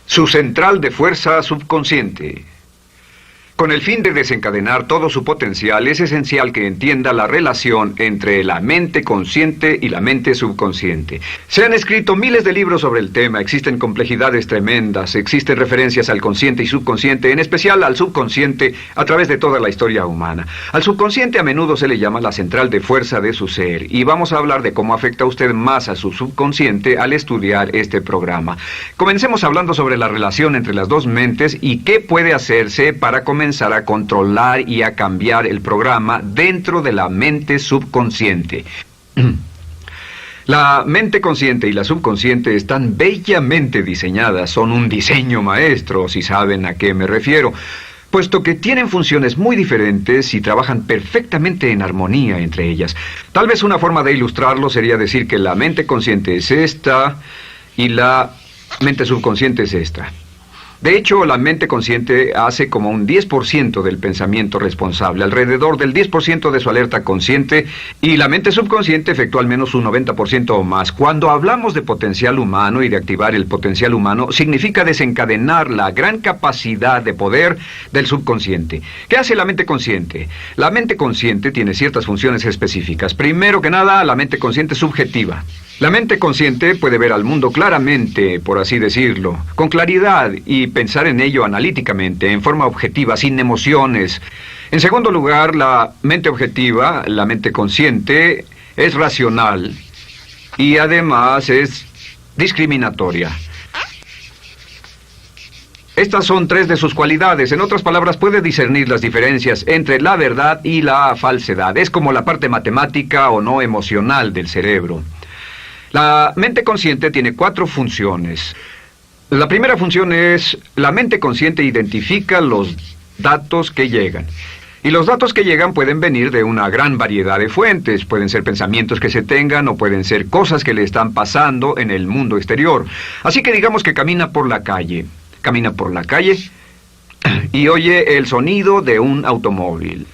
Su central de fuerza subconsciente. Con el fin de desencadenar todo su potencial, es esencial que entienda la relación entre la mente consciente y la mente subconsciente. Se han escrito miles de libros sobre el tema, existen complejidades tremendas, existen referencias al consciente y subconsciente, en especial al subconsciente, a través de toda la historia humana. Al subconsciente a menudo se le llama la central de fuerza de su ser, y vamos a hablar de cómo afecta a usted más a su subconsciente al estudiar este programa. Comencemos hablando sobre la relación entre las dos mentes y qué puede hacerse para comenzar a controlar y a cambiar el programa dentro de la mente subconsciente. La mente consciente y la subconsciente están bellamente diseñadas, son un diseño maestro, si saben a qué me refiero, puesto que tienen funciones muy diferentes y trabajan perfectamente en armonía entre ellas. Tal vez una forma de ilustrarlo sería decir que la mente consciente es esta y la mente subconsciente es esta. De hecho, la mente consciente hace como un 10% del pensamiento responsable, alrededor del 10% de su alerta consciente, y la mente subconsciente efectúa al menos un 90% o más. Cuando hablamos de potencial humano y de activar el potencial humano, significa desencadenar la gran capacidad de poder del subconsciente. ¿Qué hace la mente consciente? La mente consciente tiene ciertas funciones específicas. Primero que nada, la mente consciente subjetiva. La mente consciente puede ver al mundo claramente, por así decirlo, con claridad y pensar en ello analíticamente, en forma objetiva, sin emociones. En segundo lugar, la mente objetiva, la mente consciente, es racional y además es discriminatoria. Estas son tres de sus cualidades. En otras palabras, puede discernir las diferencias entre la verdad y la falsedad. Es como la parte matemática o no emocional del cerebro. La mente consciente tiene 4 funciones. La primera función es, la mente consciente identifica los datos que llegan. Y los datos que llegan pueden venir de una gran variedad de fuentes. Pueden ser pensamientos que se tengan o pueden ser cosas que le están pasando en el mundo exterior. Así que digamos que camina por la calle. Camina por la calle y oye el sonido de un automóvil.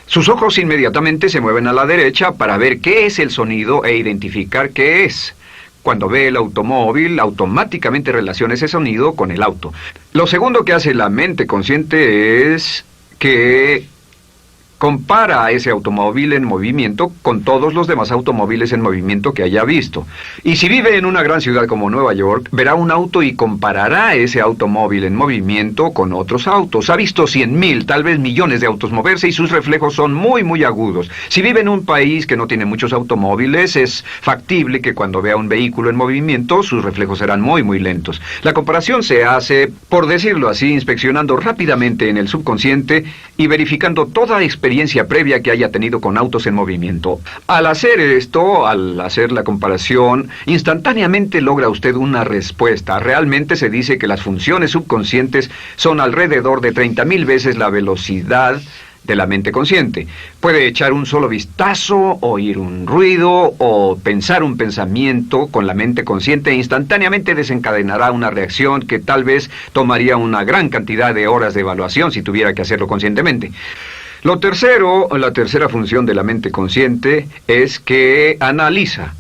Sus ojos inmediatamente se mueven a la derecha para ver qué es el sonido e identificar qué es. Cuando ve el automóvil, automáticamente relaciona ese sonido con el auto. Lo segundo que hace la mente consciente es que compara a ese automóvil en movimiento con todos los demás automóviles en movimiento que haya visto. Y si vive en una gran ciudad como Nueva York, verá un auto y comparará ese automóvil en movimiento con otros autos. Ha visto 100,000, tal vez millones de autos moverse y sus reflejos son muy agudos. Si vive en un país que no tiene muchos automóviles, es factible que cuando vea un vehículo en movimiento, sus reflejos serán muy lentos. La comparación se hace, por decirlo así, inspeccionando rápidamente en el subconsciente y verificando toda experiencia previa que haya tenido con autos en movimiento. Al hacer esto, al hacer la comparación, instantáneamente logra usted una respuesta. Realmente se dice que las funciones subconscientes son alrededor de 30,000 veces la velocidad de la mente consciente. Puede echar un solo vistazo, oír un ruido o pensar un pensamiento con la mente consciente e instantáneamente desencadenará una reacción que tal vez tomaría una gran cantidad de horas de evaluación si tuviera que hacerlo conscientemente. La tercera función de la mente consciente es que analiza.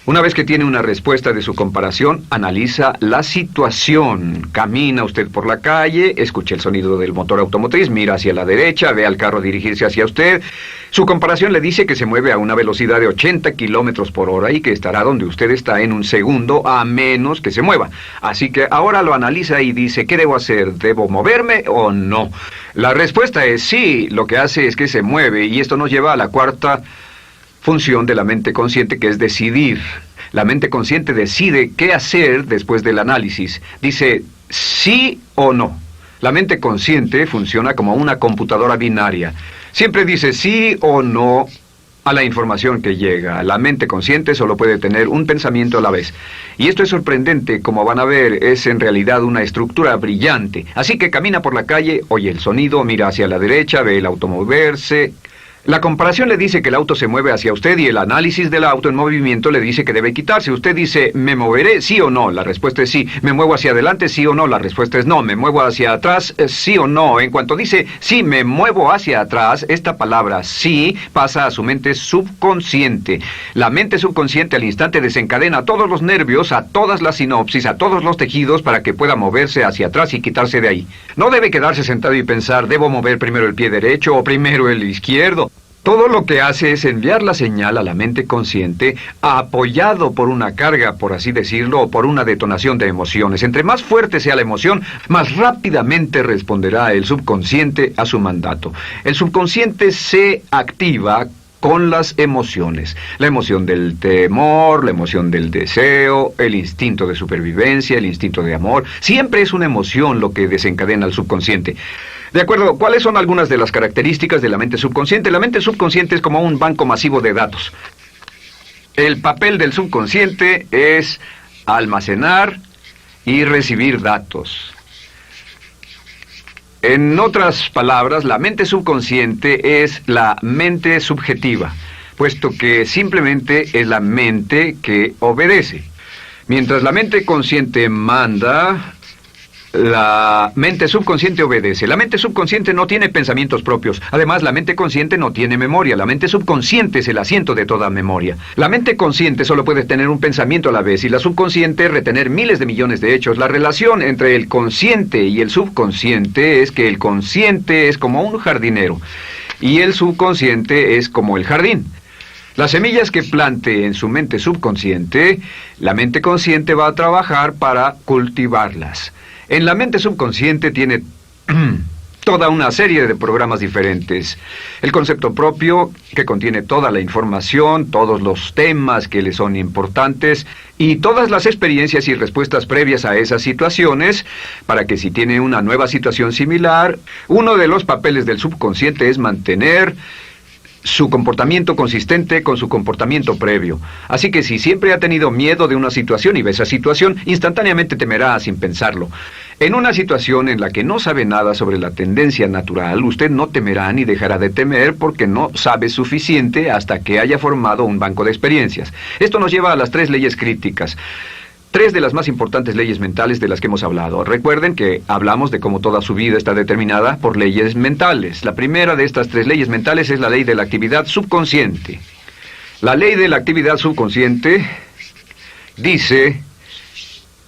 Una vez que tiene una respuesta de su comparación, analiza la situación. Camina usted por la calle, escucha el sonido del motor automotriz, mira hacia la derecha, ve al carro dirigirse hacia usted. Su comparación le dice que se mueve a una velocidad de 80 kilómetros por hora y que estará donde usted está en un segundo, a menos que se mueva. Así que ahora lo analiza y dice, ¿qué debo hacer? ¿Debo moverme o no? La respuesta es sí, lo que hace es que se mueve, y esto nos lleva a la cuarta función de la mente consciente, que es decidir. La mente consciente decide qué hacer después del análisis. Dice sí o no. La mente consciente funciona como una computadora binaria. Siempre dice sí o no a la información que llega. La mente consciente solo puede tener un pensamiento a la vez. Y esto es sorprendente, como van a ver, es en realidad una estructura brillante. Así que camina por la calle, oye el sonido, mira hacia la derecha, ve el auto moverse, La comparación le dice que el auto se mueve hacia usted y el análisis del auto en movimiento le dice que debe quitarse. Usted dice, ¿me moveré? ¿Sí o no? La respuesta es sí. ¿Me muevo hacia adelante? ¿Sí o no? La respuesta es no. ¿Me muevo hacia atrás? ¿Sí o no? En cuanto dice, sí, me muevo hacia atrás, esta palabra sí pasa a su mente subconsciente. La mente subconsciente al instante desencadena a todos los nervios, a todas las sinapsis, a todos los tejidos para que pueda moverse hacia atrás y quitarse de ahí. No debe quedarse sentado y pensar, ¿debo mover primero el pie derecho o primero el izquierdo? Todo lo que hace es enviar la señal a la mente consciente, apoyado por una carga, por así decirlo, o por una detonación de emociones. Entre más fuerte sea la emoción, más rápidamente responderá el subconsciente a su mandato. El subconsciente se activa con las emociones. La emoción del temor, la emoción del deseo, el instinto de supervivencia, el instinto de amor. Siempre es una emoción lo que desencadena al subconsciente. De acuerdo, ¿cuáles son algunas de las características de la mente subconsciente? La mente subconsciente es como un banco masivo de datos. El papel del subconsciente es almacenar y recibir datos. En otras palabras, la mente subconsciente es la mente subjetiva, puesto que simplemente es la mente que obedece. Mientras la mente consciente manda, la mente subconsciente obedece. La mente subconsciente no tiene pensamientos propios. Además, la mente consciente no tiene memoria. La mente subconsciente es el asiento de toda memoria. La mente consciente solo puede tener un pensamiento a la vez y la subconsciente retener miles de millones de hechos. La relación entre el consciente y el subconsciente es que el consciente es como un jardinero y el subconsciente es como el jardín. Las semillas que plante en su mente subconsciente, la mente consciente va a trabajar para cultivarlas. En la mente subconsciente tiene toda una serie de programas diferentes. El concepto propio, que contiene toda la información, todos los temas que le son importantes y todas las experiencias y respuestas previas a esas situaciones, para que si tiene una nueva situación similar, uno de los papeles del subconsciente es mantener su comportamiento consistente con su comportamiento previo. Así que si siempre ha tenido miedo de una situación y ve esa situación, instantáneamente temerá sin pensarlo. En una situación en la que no sabe nada sobre la tendencia natural, usted no temerá ni dejará de temer porque no sabe suficiente hasta que haya formado un banco de experiencias. Esto nos lleva a las 3 leyes críticas. 3 de las más importantes leyes mentales de las que hemos hablado. Recuerden que hablamos de cómo toda su vida está determinada por leyes mentales. La primera de estas 3 leyes mentales es la ley de la actividad subconsciente. La ley de la actividad subconsciente dice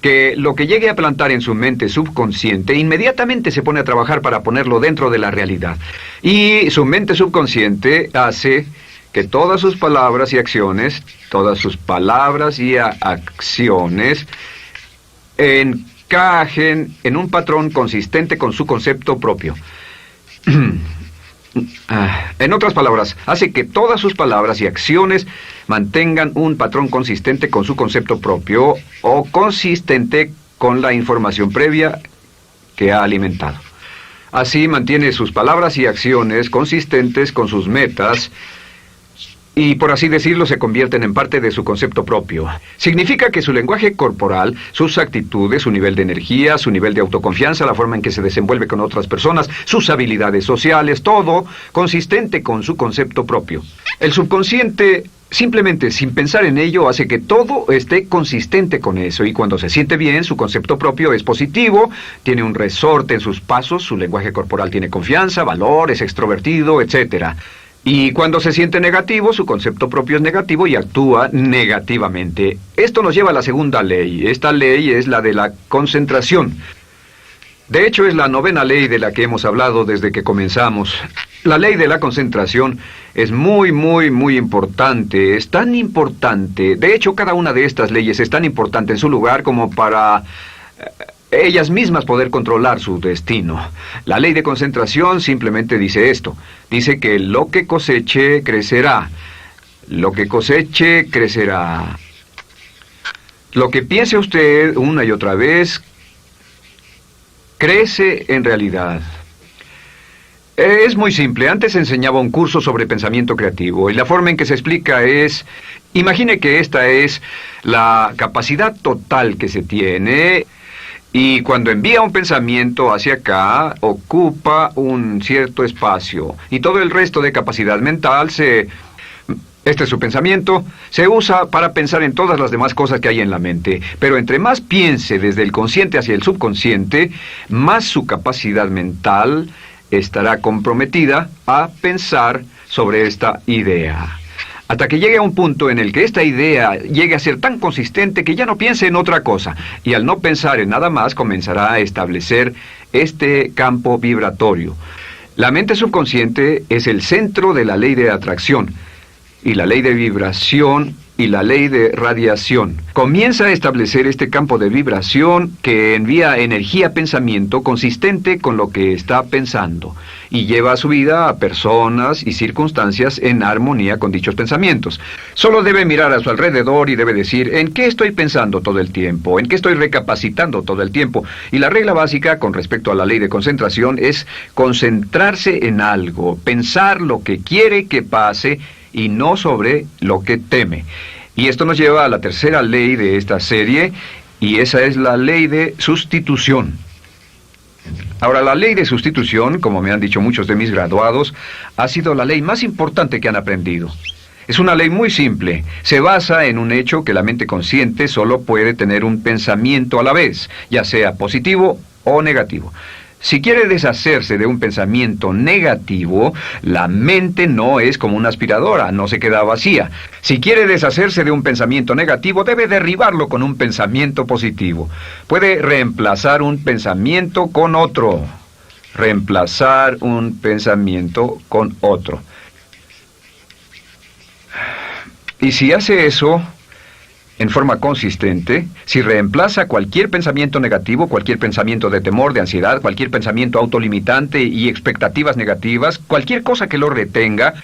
que lo que llegue a plantar en su mente subconsciente inmediatamente se pone a trabajar para ponerlo dentro de la realidad. Y su mente subconsciente hace que todas sus palabras y acciones, encajen en un patrón consistente con su concepto propio. En otras palabras, hace que todas sus palabras y acciones mantengan un patrón consistente con su concepto propio o consistente con la información previa que ha alimentado. Así mantiene sus palabras y acciones consistentes con sus metas y, por así decirlo, se convierten en parte de su concepto propio. Significa que su lenguaje corporal, sus actitudes, su nivel de energía, su nivel de autoconfianza, la forma en que se desenvuelve con otras personas, sus habilidades sociales, todo consistente con su concepto propio. El subconsciente, simplemente sin pensar en ello, hace que todo esté consistente con eso, y cuando se siente bien, su concepto propio es positivo, tiene un resorte en sus pasos, su lenguaje corporal tiene confianza, valor, es extrovertido, etc. Y cuando se siente negativo, su concepto propio es negativo y actúa negativamente. Esto nos lleva a la segunda ley. Esta ley es la de la concentración. De hecho, es la 9ª ley de la que hemos hablado desde que comenzamos. La ley de la concentración es muy importante. Es tan importante. De hecho, cada una de estas leyes es tan importante en su lugar como para ellas mismas poder controlar su destino. La ley de concentración simplemente dice esto. Dice que lo que coseche, crecerá. Lo que coseche, crecerá. Lo que piense usted una y otra vez, crece en realidad. Es muy simple. Antes enseñaba un curso sobre pensamiento creativo y la forma en que se explica es: imagine que esta es la capacidad total que se tiene Y cuando envía un pensamiento hacia acá, ocupa un cierto espacio. Y todo el resto de capacidad mental este es su pensamiento, se usa para pensar en todas las demás cosas que hay en la mente. Pero entre más piense desde el consciente hacia el subconsciente, más su capacidad mental estará comprometida a pensar sobre esta idea. Hasta que llegue a un punto en el que esta idea llegue a ser tan consistente que ya no piense en otra cosa. Y al no pensar en nada más, comenzará a establecer este campo vibratorio. La mente subconsciente es el centro de la ley de atracción, y la ley de vibración y la ley de radiación. Comienza a establecer este campo de vibración que envía energía-pensamiento consistente con lo que está pensando y lleva a su vida a personas y circunstancias en armonía con dichos pensamientos. Solo debe mirar a su alrededor y debe decir, ¿en qué estoy pensando todo el tiempo? ¿En qué estoy recapacitando todo el tiempo? Y la regla básica con respecto a la ley de concentración es concentrarse en algo, pensar lo que quiere que pase y no sobre lo que teme. Y esto nos lleva a la tercera ley de esta serie, y esa es la ley de sustitución. Ahora, la ley de sustitución, como me han dicho muchos de mis graduados, ha sido la ley más importante que han aprendido. Es una ley muy simple. Se basa en un hecho que la mente consciente solo puede tener un pensamiento a la vez, ya sea positivo o negativo. Si quiere deshacerse de un pensamiento negativo, la mente no es como una aspiradora, no se queda vacía. Si quiere deshacerse de un pensamiento negativo, debe derribarlo con un pensamiento positivo. Puede reemplazar un pensamiento con otro. Reemplazar un pensamiento con otro. Y si hace eso en forma consistente, si reemplaza cualquier pensamiento negativo, cualquier pensamiento de temor, de ansiedad, cualquier pensamiento autolimitante y expectativas negativas, cualquier cosa que lo retenga,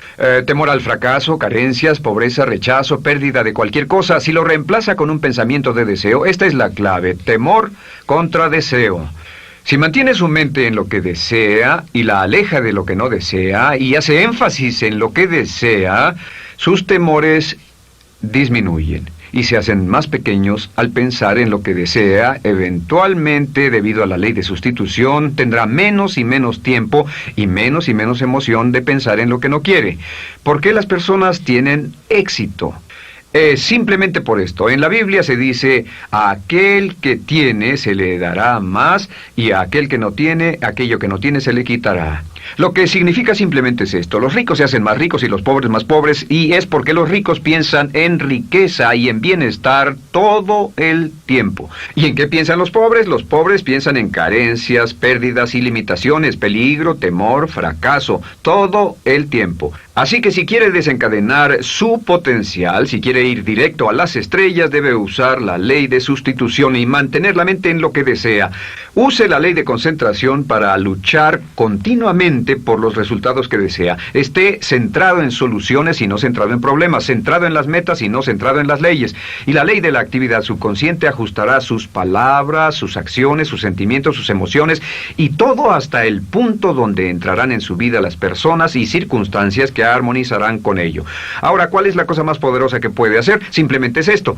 temor al fracaso, carencias, pobreza, rechazo, pérdida de cualquier cosa, si lo reemplaza con un pensamiento de deseo, esta es la clave: temor contra deseo. Si mantiene su mente en lo que desea y la aleja de lo que no desea y hace énfasis en lo que desea, sus temores disminuyen y se hacen más pequeños al pensar en lo que desea. Eventualmente, debido a la ley de sustitución, tendrá menos y menos tiempo y menos emoción de pensar en lo que no quiere. ¿Por qué las personas tienen éxito? Simplemente por esto. En la Biblia se dice, a aquel que tiene se le dará más, y a aquel que no tiene, aquello que no tiene se le quitará. Lo que significa simplemente es esto: los ricos se hacen más ricos y los pobres más pobres, y es porque los ricos piensan en riqueza y en bienestar todo el tiempo. ¿Y en qué piensan los pobres? Los pobres piensan en carencias, pérdidas y limitaciones, peligro, temor, fracaso, todo el tiempo. Así que si quiere desencadenar su potencial, si quiere ir directo a las estrellas, debe usar la ley de sustitución y mantener la mente en lo que desea. Use la ley de concentración para luchar continuamente por los resultados que desea. Esté centrado en soluciones y no centrado en problemas, centrado en las metas y no centrado en las leyes. Y la ley de la actividad subconsciente ajustará sus palabras, sus acciones, sus sentimientos, sus emociones, y todo hasta el punto donde entrarán en su vida las personas y circunstancias que armonizarán con ello. Ahora, ¿cuál es la cosa más poderosa que puede hacer? Simplemente es esto.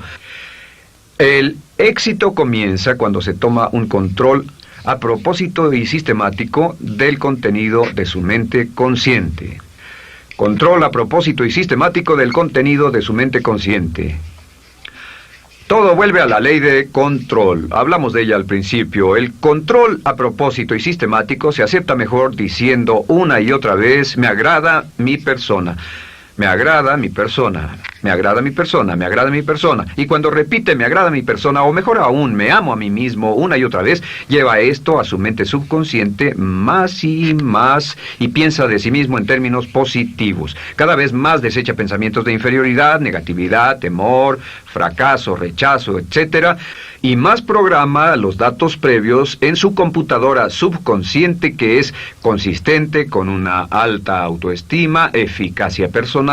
El éxito comienza cuando se toma un control a propósito y sistemático del contenido de su mente consciente. Control a propósito y sistemático del contenido de su mente consciente. Todo vuelve a la ley de control. Hablamos de ella al principio. El control a propósito y sistemático se acepta mejor diciendo una y otra vez: me agrada mi persona. Me agrada mi persona, me agrada mi persona, me agrada mi persona. Y cuando repite me agrada mi persona, o mejor aún, me amo a mí mismo una y otra vez, lleva esto a su mente subconsciente más y piensa de sí mismo en términos positivos. Cada vez más desecha pensamientos de inferioridad, negatividad, temor, fracaso, rechazo, etc. Y más programa los datos previos en su computadora subconsciente, que es consistente con una alta autoestima, eficacia personal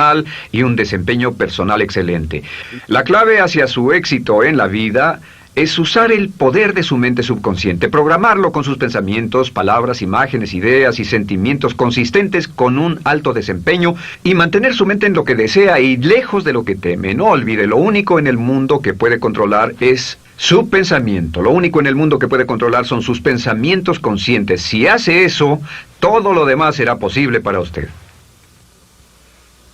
y un desempeño personal excelente. La clave hacia su éxito en la vida es usar el poder de su mente subconsciente, programarlo con sus pensamientos, palabras, imágenes, ideas y sentimientos consistentes con un alto desempeño, y mantener su mente en lo que desea y lejos de lo que teme. No olvide, lo único en el mundo que puede controlar es Su pensamiento. Lo único en el mundo que puede controlar son sus pensamientos conscientes. Si hace eso, todo lo demás será posible para usted.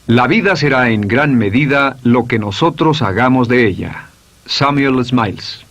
La vida será en gran medida lo que nosotros hagamos de ella. Samuel Smiles.